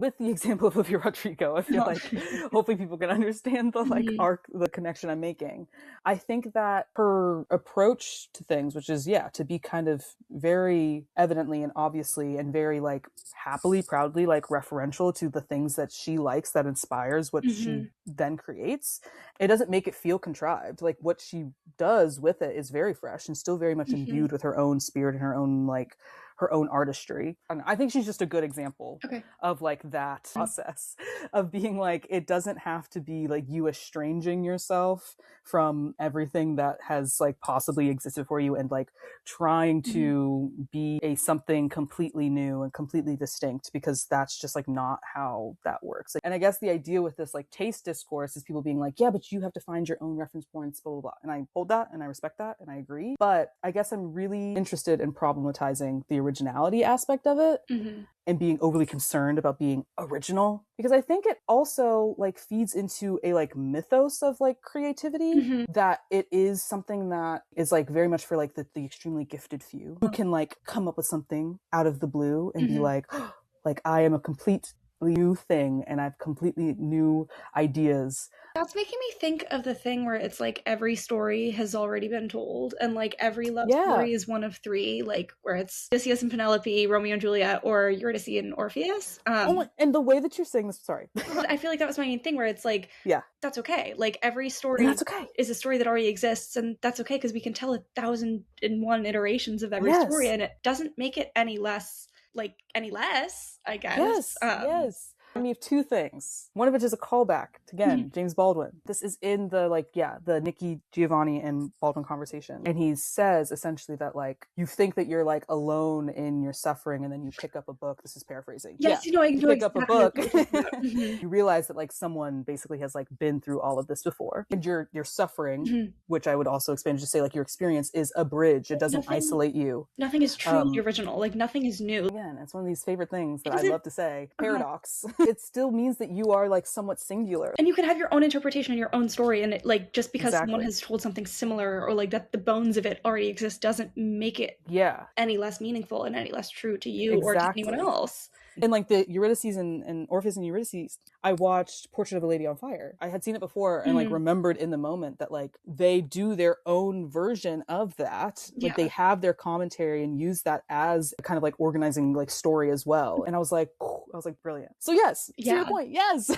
with the example of Olivia Rodrigo, I feel like hopefully people can understand the like arc, the connection I'm making. I think that her approach to things, which is, yeah, to be kind of very evidently and obviously and very like happily, proudly like referential to the things that she likes, that inspires what she then creates. It doesn't make it feel contrived. Like what she does with it is very fresh and still very much imbued with her own spirit and her own like her own artistry. And I think she's just a good example of like that process of being like, it doesn't have to be like you estranging yourself from everything that has like possibly existed for you and like trying to be a something completely new and completely distinct, because that's just like not how that works. And I guess the idea with this like taste discourse is people being like, yeah, but you have to find your own reference points, blah, blah, blah. And I hold that and I respect that and I agree. But I guess I'm really interested in problematizing the originality aspect of it and being overly concerned about being original, because I think it also like feeds into a like mythos of like creativity, that it is something that is like very much for like the extremely gifted few who can like come up with something out of the blue and be like, oh, like I am a complete new thing and I have completely new ideas. That's making me think of the thing where it's like every story has already been told and like every love story is one of three, like where it's Odysseus and Penelope, Romeo and Juliet, or Eurydice and Orpheus. And the way that you're saying this, sorry. I feel like that was my main thing, where it's like, that's okay. Like every story is a story that already exists, and that's okay because we can tell 1,001 iterations of every story, and it doesn't make it any less, I guess. Yes. I mean, two things. One of which is a callback to, again, James Baldwin. This is in the the Nikki Giovanni and Baldwin conversation. And he says essentially that like, you think that you're like alone in your suffering and then you pick up a book. This is paraphrasing. Yes, you pick up a book. You realize that like someone basically has like been through all of this before. And your suffering, which I would also expand to say like your experience is a bridge. It doesn't isolate you. Nothing is truly original. Like nothing is new. Again, it's one of these favorite things that I love to say. Paradox. It still means that you are like somewhat singular, and you can have your own interpretation and your own story, and it like just because someone has told something similar or like that the bones of it already exist doesn't make it any less meaningful and any less true to you or to anyone else. And like the Eurydice and Orpheus and Eurydice, I watched Portrait of a Lady on Fire. I had seen it before and like remembered in the moment that like they do their own version of that. Like they have their commentary and use that as a kind of like organizing like story as well. And I was like brilliant. So yes, to your point, yes.